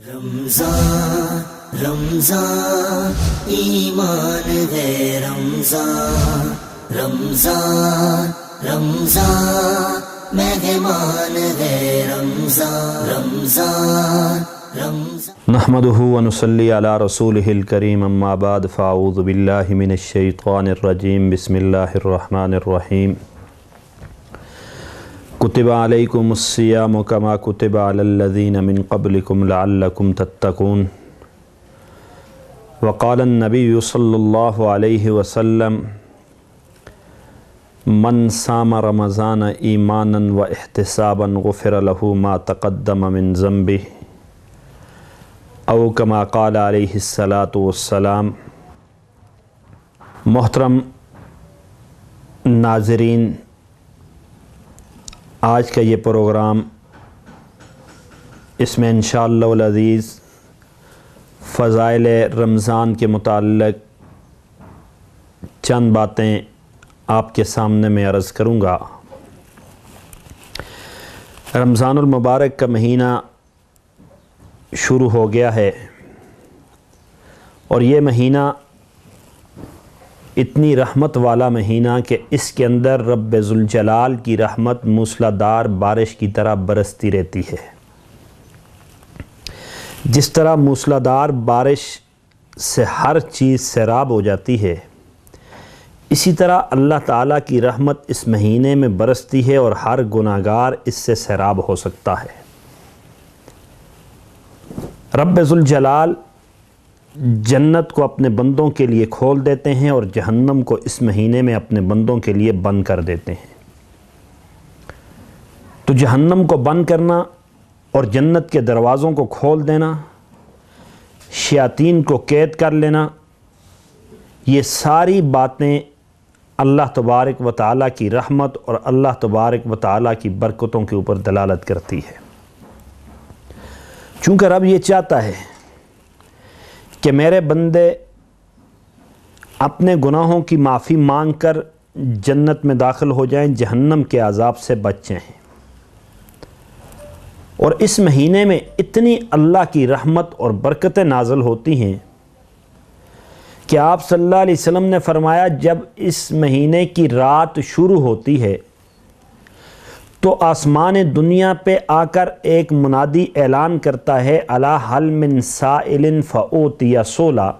رمضان رمضان ایمان ہے رمضان رمضان رمضان مہمان ہے رمضان رمضان رمضان نحمده ونصلي على رسوله الكريم اما بعد فاعوذ بالله من الشيطان الرجيم بسم الله الرحمن الرحيم كتب عليكم الصيام كما كتب على الذين من قبلكم لعلكم تتقون وقال النبي صلى الله عليه وسلم من صام رمضان ایمانا واحتسابا غفر له ما تقدم من ذنبه او کما قال علیہ الصلاۃ والسلام۔ محترم ناظرین، آج کا یہ پروگرام، اس میں انشاءاللہ العزیز فضائل رمضان کے متعلق چند باتیں آپ کے سامنے میں عرض کروں گا۔ رمضان المبارک کا مہینہ شروع ہو گیا ہے اور یہ مہینہ اتنی رحمت والا مہینہ کہ اس کے اندر رب ذوالجلال کی رحمت موسلادھار بارش کی طرح برستی رہتی ہے۔ جس طرح موسلادھار بارش سے ہر چیز سیراب ہو جاتی ہے، اسی طرح اللہ تعالیٰ کی رحمت اس مہینے میں برستی ہے اور ہر گناہگار اس سے سیراب ہو سکتا ہے۔ رب ذوالجلال جنت کو اپنے بندوں کے لیے کھول دیتے ہیں اور جہنم کو اس مہینے میں اپنے بندوں کے لیے بند کر دیتے ہیں۔ تو جہنم کو بند کرنا اور جنت کے دروازوں کو کھول دینا، شیاطین کو قید کر لینا، یہ ساری باتیں اللہ تبارک و تعالیٰ کی رحمت اور اللہ تبارک و تعالیٰ کی برکتوں کے اوپر دلالت کرتی ہے۔ چونکہ رب یہ چاہتا ہے کہ میرے بندے اپنے گناہوں کی معافی مانگ کر جنت میں داخل ہو جائیں، جہنم کے عذاب سے بچ جائیں۔ اور اس مہینے میں اتنی اللہ کی رحمت اور برکتیں نازل ہوتی ہیں کہ آپ صلی اللہ علیہ وسلم نے فرمایا، جب اس مہینے کی رات شروع ہوتی ہے تو آسمان دنیا پہ آ کر ایک منادی اعلان کرتا ہے، الا هل من سائل فاوتی سولا،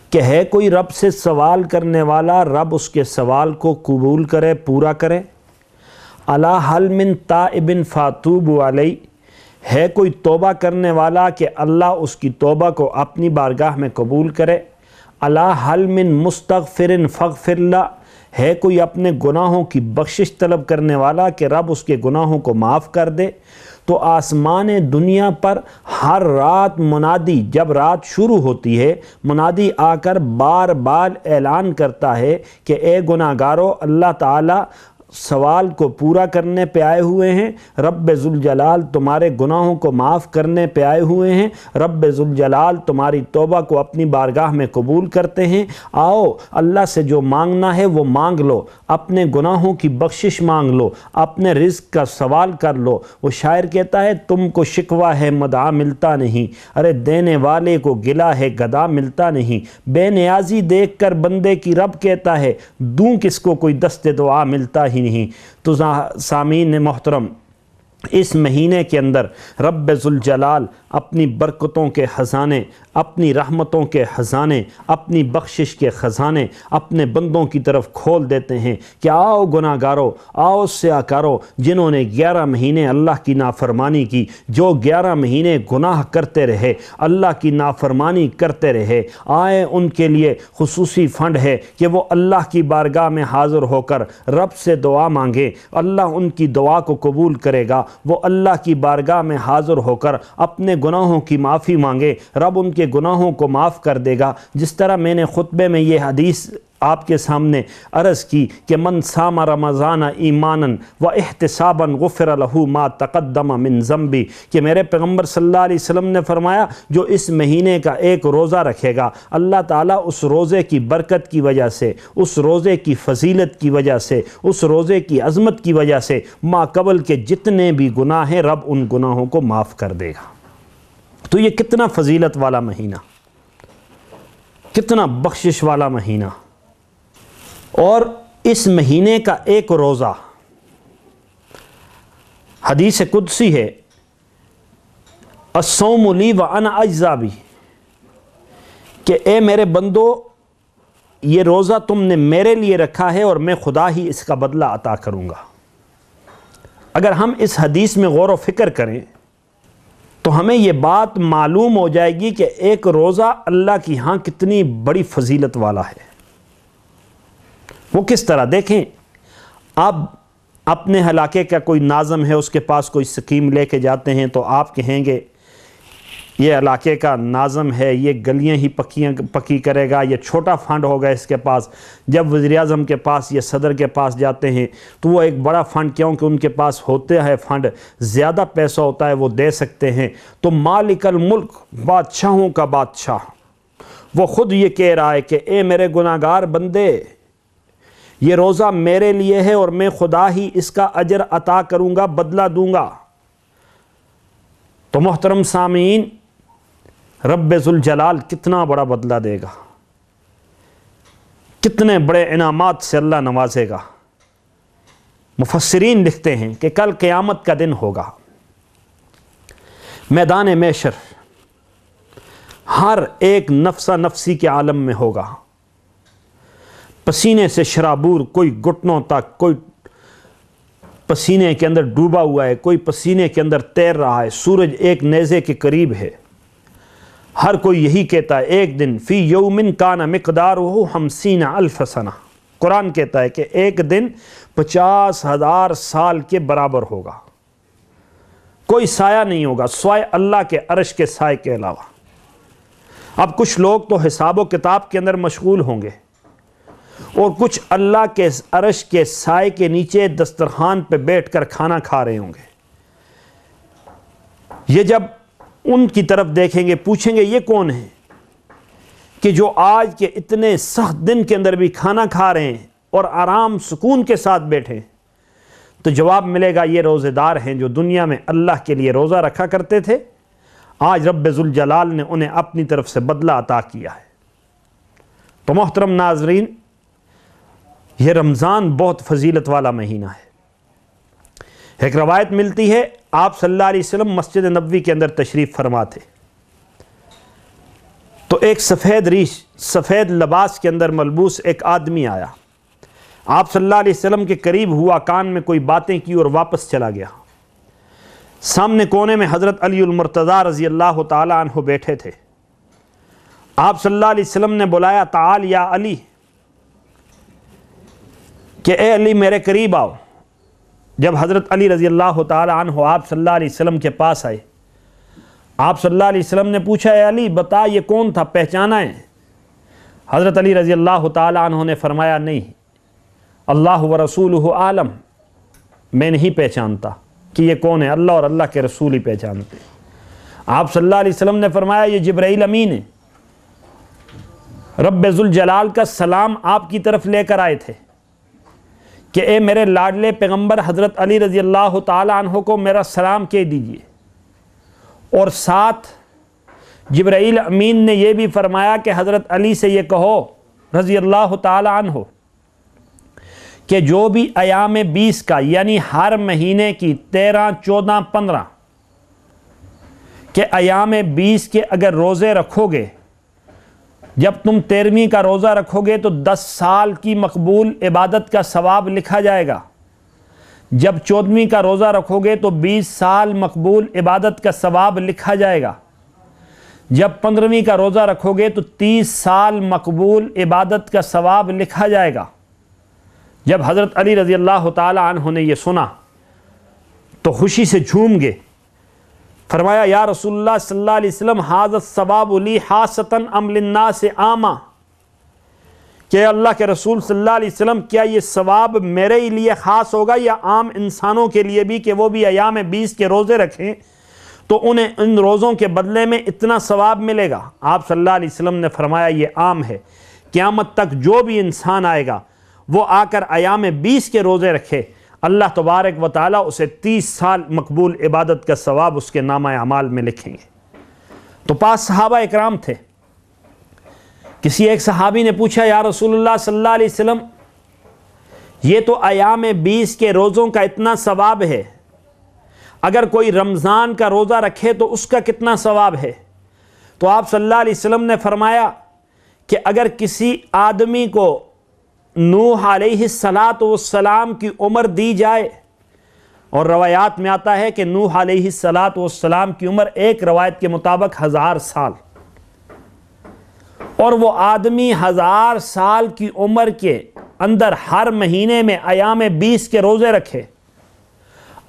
کہ ہے کوئی رب سے سوال کرنے والا، رب اس کے سوال کو قبول کرے، پورا کرے۔ الا هل من تائب فاتوب علیہ، ہے کوئی توبہ کرنے والا کہ اللہ اس کی توبہ کو اپنی بارگاہ میں قبول کرے۔ الا هل من مستغفر فاغفر له، ہے کوئی اپنے گناہوں کی بخشش طلب کرنے والا کہ رب اس کے گناہوں کو معاف کر دے۔ تو آسمان دنیا پر ہر رات منادی، جب رات شروع ہوتی ہے، منادی آ کر بار بار اعلان کرتا ہے کہ اے گناہگارو، اللہ تعالیٰ سوال کو پورا کرنے پہ آئے ہوئے ہیں، رب ذوالجلال تمہارے گناہوں کو معاف کرنے پہ آئے ہوئے ہیں، رب ذوالجلال تمہاری توبہ کو اپنی بارگاہ میں قبول کرتے ہیں۔ آؤ اللہ سے جو مانگنا ہے وہ مانگ لو، اپنے گناہوں کی بخشش مانگ لو، اپنے رزق کا سوال کر لو۔ وہ شاعر کہتا ہے، تم کو شکوہ ہے مدعا ملتا نہیں، ارے دینے والے کو گلہ ہے گدا ملتا نہیں۔ بے نیازی دیکھ کر بندے کی رب کہتا ہے، دوں کس کو کوئی دست دعا ملتا ہی نہیں۔ تو سامعین محترم، اس مہینے کے اندر رب ذوالجلال اپنی برکتوں کے خزانے، اپنی رحمتوں کے خزانے، اپنی بخشش کے خزانے اپنے بندوں کی طرف کھول دیتے ہیں کہ آؤ گناہگارو، آؤ سیاکارو، جنہوں نے 11 مہینے اللہ کی نافرمانی کی، جو 11 مہینے گناہ کرتے رہے، اللہ کی نافرمانی کرتے رہے، آئے ان کے لیے خصوصی فنڈ ہے کہ وہ اللہ کی بارگاہ میں حاضر ہو کر رب سے دعا مانگیں، اللہ ان کی دعا کو قبول کرے گا۔ وہ اللہ کی بارگاہ میں حاضر ہو کر اپنے گناہوں کی معافی مانگے، رب ان کے گناہوں کو معاف کر دے گا۔ جس طرح میں نے خطبے میں یہ حدیث آپ کے سامنے عرض کی کہ من صام رمضان ایمانا و احتسابا غفر له ما تقدم من ذنبی، کہ میرے پیغمبر صلی اللہ علیہ وسلم نے فرمایا جو اس مہینے کا ایک روزہ رکھے گا، اللہ تعالیٰ اس روزے کی برکت کی وجہ سے، اس روزے کی فضیلت کی وجہ سے، اس روزے کی عظمت کی وجہ سے ما قبل کے جتنے بھی گناہ ہیں رب ان گناہوں کو معاف کر دے گا۔ تو یہ کتنا فضیلت والا مہینہ، کتنا بخشش والا مہینہ. اور اس مہینے کا ایک روزہ، حدیث قدسی ہے، الصوم لی وانا اجزی بہ، کہ اے میرے بندو یہ روزہ تم نے میرے لیے رکھا ہے اور میں خدا ہی اس کا بدلہ عطا کروں گا. اگر ہم اس حدیث میں غور و فکر کریں تو ہمیں یہ بات معلوم ہو جائے گی کہ ایک روزہ اللہ کی ہاں کتنی بڑی فضیلت والا ہے. وہ کس طرح؟ دیکھیں، آپ اپنے علاقے کا کوئی ناظم ہے، اس کے پاس کوئی سکیم لے کے جاتے ہیں تو آپ کہیں گے یہ علاقے کا ناظم ہے، یہ گلیاں ہی پکی کرے گا، یہ چھوٹا فنڈ ہوگا اس کے پاس. جب وزیر اعظم کے پاس یا صدر کے پاس جاتے ہیں تو وہ ایک بڑا فنڈ، کیونکہ ان کے پاس ہوتا ہے فنڈ، زیادہ پیسہ ہوتا ہے، وہ دے سکتے ہیں. تو مالک الملک، بادشاہوں کا بادشاہ، وہ خود یہ کہہ رہا ہے کہ اے میرے گناہگار بندے، یہ روزہ میرے لیے ہے اور میں خدا ہی اس کا اجر عطا کروں گا، بدلہ دوں گا. تو محترم سامعین، رب ذوالجلال کتنا بڑا بدلہ دے گا، کتنے بڑے انعامات سے اللہ نوازے گا. مفسرین لکھتے ہیں کہ کل قیامت کا دن ہوگا، میدان محشر ہر ایک نفسا نفسی کے عالم میں ہوگا، پسینے سے شرابور، کوئی گھٹنوں تک، کوئی پسینے کے اندر ڈوبا ہوا ہے، کوئی پسینے کے اندر تیر رہا ہے، سورج ایک نیزے کے قریب ہے. ہر کوئی یہی کہتا ہے ایک دن، فی یومن کان مقدارہ 50,000 سنہ. قرآن کہتا ہے کہ ایک دن 50,000 سال کے برابر ہوگا. کوئی سایہ نہیں ہوگا سوائے اللہ کے عرش کے سائے کے علاوہ. اب کچھ لوگ تو حساب و کتاب کے اندر مشغول ہوں گے اور کچھ اللہ کے عرش کے سائے کے نیچے دسترخوان پہ بیٹھ کر کھانا کھا رہے ہوں گے. یہ جب ان کی طرف دیکھیں گے، پوچھیں گے یہ کون ہے کہ جو آج کے اتنے سخت دن کے اندر بھی کھانا کھا رہے ہیں اور آرام سکون کے ساتھ بیٹھے ہیں؟ تو جواب ملے گا یہ روزے دار ہیں جو دنیا میں اللہ کے لیے روزہ رکھا کرتے تھے، آج رب ذوالجلال نے انہیں اپنی طرف سے بدلہ عطا کیا ہے. تو محترم ناظرین، یہ رمضان بہت فضیلت والا مہینہ ہے. ایک روایت ملتی ہے، آپ صلی اللہ علیہ وسلم مسجد نبوی کے اندر تشریف فرما تھے، تو ایک سفید ریش، سفید لباس کے اندر ملبوس ایک آدمی آیا. آپ صلی اللہ علیہ وسلم کے قریب ہوا، کان میں کوئی باتیں کی اور واپس چلا گیا. سامنے کونے میں حضرت علی المرتضیٰ رضی اللہ تعالی عنہ بیٹھے تھے. آپ صلی اللہ علیہ وسلم نے بلایا، تعال یا علی، کہ اے علی میرے قریب آؤ. جب حضرت علی رضی اللہ تعالی عنہ آپ صلی اللہ علیہ وسلم کے پاس آئے، آپ صلی اللہ علیہ وسلم نے پوچھا، اے علی بتا یہ کون تھا، پہچانا ہے؟ حضرت علی رضی اللہ تعالی عنہ نے فرمایا، نہیں، اللہ و رسولہ عالم، میں نہیں پہچانتا کہ یہ کون ہے، اللہ اور اللہ کے رسول ہی پہچانتے. آپ صلی اللہ علیہ وسلم نے فرمایا یہ جبرائیل امین ہے، رب ذوالجلال کا سلام آپ کی طرف لے کر آئے تھے کہ اے میرے لاڈلے پیغمبر حضرت علی رضی اللہ تعالی عنہ کو میرا سلام کہہ دیجئے. اور ساتھ جبرائیل امین نے یہ بھی فرمایا کہ حضرت علی سے یہ کہو رضی اللہ تعالی عنہ کہ جو بھی ایام 20 کا، یعنی ہر مہینے کی 13، 14، 15 کہ ایام 20 کے اگر روزے رکھو گے، جب تم 13ویں کا روزہ رکھو گے تو 10 سال کی مقبول عبادت کا ثواب لکھا جائے گا. جب 14ویں کا روزہ رکھو گے تو 20 سال مقبول عبادت کا ثواب لکھا جائے گا. جب 15ویں کا روزہ رکھو گے تو 30 سال مقبول عبادت کا ثواب لکھا جائے گا. جب حضرت علی رضی اللہ تعالی عنہ نے یہ سنا تو خوشی سے جھوم گئے. فرمایا یا رسول اللہ صلی اللہ علیہ وسلم، ھذا الثواب لی خاصۃ ام للناس عامہ، کہ اللہ کے رسول صلی اللہ علیہ وسلم کیا یہ ثواب میرے ہی لیے خاص ہوگا یا عام انسانوں کے لیے بھی، کہ وہ بھی ایام 20 کے روزے رکھیں تو انہیں ان روزوں کے بدلے میں اتنا ثواب ملے گا؟ آپ صلی اللہ علیہ وسلم نے فرمایا یہ عام ہے، قیامت تک جو بھی انسان آئے گا وہ آ کر ایام 20 کے روزے رکھے، اللہ تبارک و تعالیٰ اسے 30 سال مقبول عبادت کا ثواب اس کے نامہ اعمال میں لکھیں گے. تو پاس صحابہ اکرام تھے. کسی ایک صحابی نے پوچھا یا رسول اللہ صلی اللہ علیہ وسلم یہ تو ایام 20 کے روزوں کا اتنا ثواب ہے, اگر کوئی رمضان کا روزہ رکھے تو اس کا کتنا ثواب ہے؟ تو آپ صلی اللہ علیہ وسلم نے فرمایا کہ اگر کسی آدمی کو نوح علیہ السلام کی عمر دی جائے, اور روایات میں آتا ہے کہ نوح علیہ السلام کی عمر ایک روایت کے مطابق 1000 سال, اور وہ آدمی 1000 سال کی عمر کے اندر ہر مہینے میں ایام 20 کے روزے رکھے,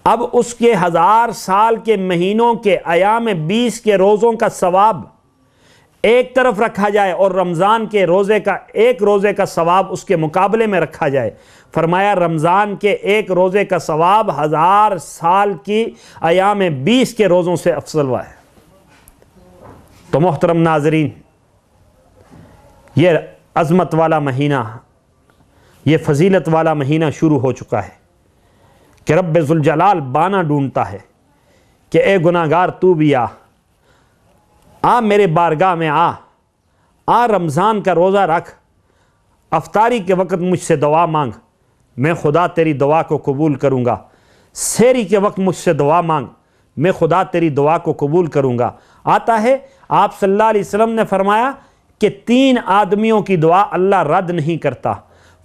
اب اس کے 1000 سال کے مہینوں کے ایام 20 کے روزوں کا ثواب ایک طرف رکھا جائے اور رمضان کے روزے کا ایک روزے کا ثواب اس کے مقابلے میں رکھا جائے, فرمایا رمضان کے ایک روزے کا ثواب 1000 سال کی ایام 20 کے روزوں سے افضل ہوا ہے. تو محترم ناظرین, یہ عظمت والا مہینہ, یہ فضیلت والا مہینہ شروع ہو چکا ہے کہ رب ذوالجلال بانا ڈھونڈتا ہے کہ اے گناہگار تو بھی آ میرے بارگاہ میں آ رمضان کا روزہ رکھ, افطاری کے وقت مجھ سے دعا مانگ, میں خدا تیری دعا کو قبول کروں گا, سحری کے وقت مجھ سے دعا مانگ, میں خدا تیری دعا کو قبول کروں گا. آتا ہے آپ صلی اللہ علیہ وسلم نے فرمایا کہ 3 آدمیوں کی دعا اللہ رد نہیں کرتا,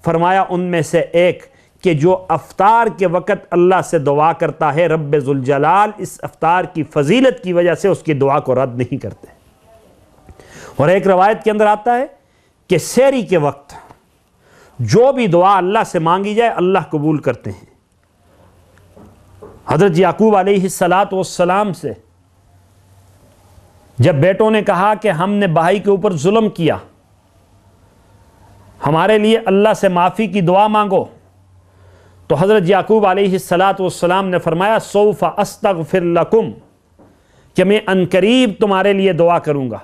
فرمایا ان میں سے ایک کہ جو افطار کے وقت اللہ سے دعا کرتا ہے, رب ذوالجلال اس افطار کی فضیلت کی وجہ سے اس کی دعا کو رد نہیں کرتے. اور ایک روایت کے اندر آتا ہے کہ سحری کے وقت جو بھی دعا اللہ سے مانگی جائے اللہ قبول کرتے ہیں. حضرت یعقوب علیہ السلام سے جب بیٹوں نے کہا کہ ہم نے بھائی کے اوپر ظلم کیا, ہمارے لیے اللہ سے معافی کی دعا مانگو, تو حضرت یعقوب علیہ السلام نے فرمایا سوف استغفر لکم, کہ میں عنقریب تمہارے لیے دعا کروں گا.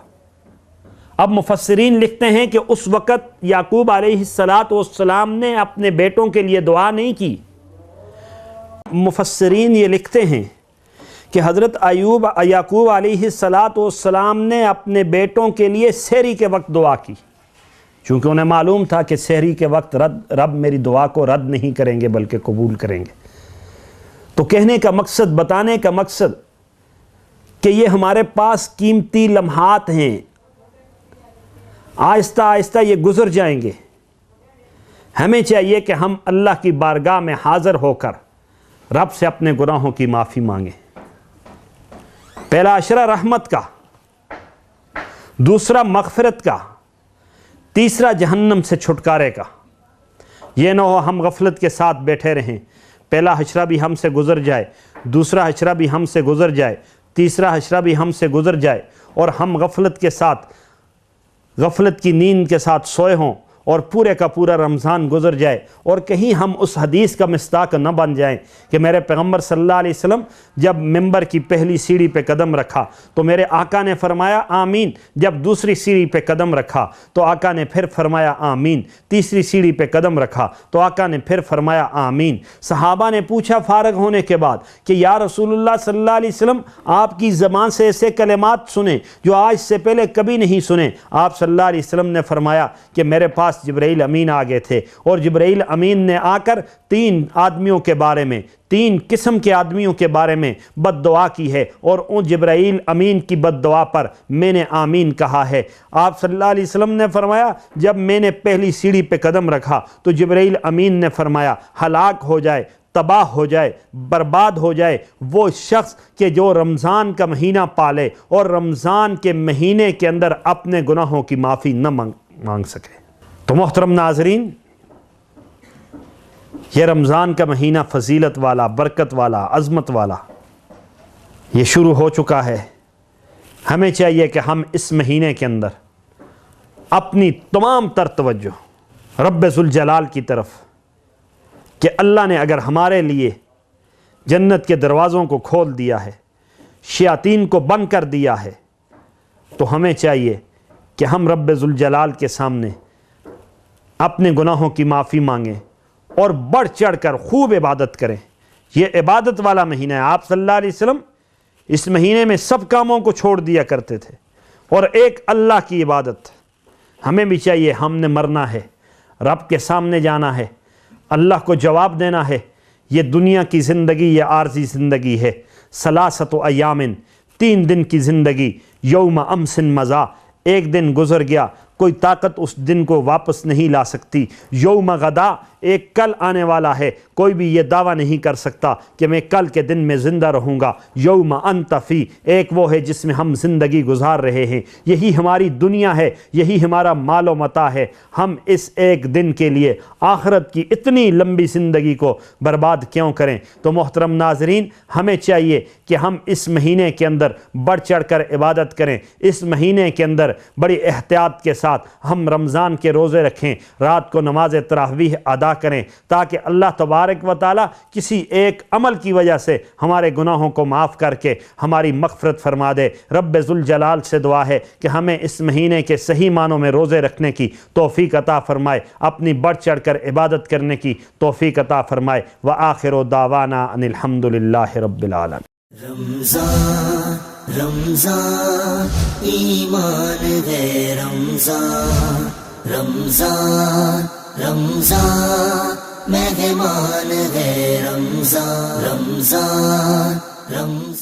اب مفسرین لکھتے ہیں کہ اس وقت یعقوب علیہ السلام نے اپنے بیٹوں کے لیے دعا نہیں کی. مفسرین یہ لکھتے ہیں کہ حضرت یعقوب علیہ السلام نے اپنے بیٹوں کے لیے سحری کے وقت دعا کی, چونکہ انہیں معلوم تھا کہ سحری کے وقت رب میری دعا کو رد نہیں کریں گے بلکہ قبول کریں گے. تو کہنے کا مقصد, بتانے کا مقصد کہ یہ ہمارے پاس قیمتی لمحات ہیں, آہستہ آہستہ یہ گزر جائیں گے. ہمیں چاہیے کہ ہم اللہ کی بارگاہ میں حاضر ہو کر رب سے اپنے گناہوں کی معافی مانگیں. پہلا عشرہ رحمت کا, دوسرا مغفرت کا, تیسرا جہنم سے چھٹکارے کا. یہ نہ ہو ہم غفلت کے ساتھ بیٹھے رہیں, پہلا حشرہ بھی ہم سے گزر جائے, دوسرا حشرہ بھی ہم سے گزر جائے, تیسرا حشرہ بھی ہم سے گزر جائے, اور ہم غفلت کے ساتھ, غفلت کی نیند کے ساتھ سوئے ہوں اور پورے کا پورا رمضان گزر جائے, اور کہیں ہم اس حدیث کا مصداق نہ بن جائیں کہ میرے پیغمبر صلی اللہ علیہ وسلم جب ممبر کی پہلی سیڑھی پہ قدم رکھا تو میرے آقا نے فرمایا آمین, جب دوسری سیڑھی پہ قدم رکھا تو آقا نے پھر فرمایا آمین, تیسری سیڑھی پہ قدم رکھا تو آقا نے پھر فرمایا آمین. صحابہ نے پوچھا فارغ ہونے کے بعد کہ یا رسول اللہ صلی اللہ علیہ وسلم آپ کی زبان سے ایسے کلمات سنیں جو آج سے پہلے کبھی نہیں سنے. آپ صلی اللہ علیہ وسلم نے فرمایا کہ میرے پاس جبرائیل امین آ گئے تھے, اور جبرائیل امین نے آ کر 3 آدمیوں کے بارے میں, 3 قسم کے آدمیوں کے بارے میں بد دعا کی ہے, اور ان جبرائیل امین کی بد دعا پر میں نے آمین کہا ہے. آپ صلی اللہ علیہ وسلم نے فرمایا جب میں نے پہلی سیڑھی پہ قدم رکھا تو جبرائیل امین نے فرمایا ہلاک ہو جائے, تباہ ہو جائے, برباد ہو جائے وہ شخص کہ جو رمضان کا مہینہ پالے اور رمضان کے مہینے کے اندر اپنے گناہوں کی معافی نہ مانگ سکے. تو محترم ناظرین, یہ رمضان کا مہینہ فضیلت والا, برکت والا, عظمت والا یہ شروع ہو چکا ہے. ہمیں چاہیے کہ ہم اس مہینے کے اندر اپنی تمام تر توجہ رب ذوالجلال کی طرف, کہ اللہ نے اگر ہمارے لیے جنت کے دروازوں کو کھول دیا ہے, شیاطین کو بند کر دیا ہے, تو ہمیں چاہیے کہ ہم رب ذوالجلال کے سامنے اپنے گناہوں کی معافی مانگیں اور بڑھ چڑھ کر خوب عبادت کریں. یہ عبادت والا مہینہ ہے. آپ صلی اللہ علیہ وسلم اس مہینے میں سب کاموں کو چھوڑ دیا کرتے تھے, اور ایک اللہ کی عبادت. ہمیں بھی چاہیے, ہم نے مرنا ہے, رب کے سامنے جانا ہے, اللہ کو جواب دینا ہے. یہ دنیا کی زندگی یہ عارضی زندگی ہے. ثلاثۃ ایام, 3 دن کی زندگی. یوم امس مضی, ایک دن گزر گیا, کوئی طاقت اس دن کو واپس نہیں لا سکتی. یوم غدا, ایک کل آنے والا ہے, کوئی بھی یہ دعویٰ نہیں کر سکتا کہ میں کل کے دن میں زندہ رہوں گا. یوم انت فی, ایک وہ ہے جس میں ہم زندگی گزار رہے ہیں. یہی ہماری دنیا ہے, یہی ہمارا مال و متاع ہے. ہم اس ایک دن کے لیے آخرت کی اتنی لمبی زندگی کو برباد کیوں کریں؟ تو محترم ناظرین, ہمیں چاہیے کہ ہم اس مہینے کے اندر بڑھ چڑھ کر عبادت کریں. اس مہینے کے اندر بڑی احتیاط کے ساتھ ہم رمضان کے روزے رکھیں, رات کو نماز تراویح ادا کریں, تاکہ اللہ تبارک و تعالی کسی ایک عمل کی وجہ سے ہمارے گناہوں کو معاف کر کے ہماری مغفرت فرما دے. رب ذوالجلال سے دعا ہے کہ ہمیں اس مہینے کے صحیح معنوں میں روزے رکھنے کی توفیق عطا فرمائے, اپنی بڑھ چڑھ کر عبادت کرنے کی توفیق عطا فرمائے. وآخر دعوانا ان الحمدللہ رب العالمین. رمضان رمضان ایمان ہے رمضان رمضان رمضان مہمان ہے رمضان رمضان رمضان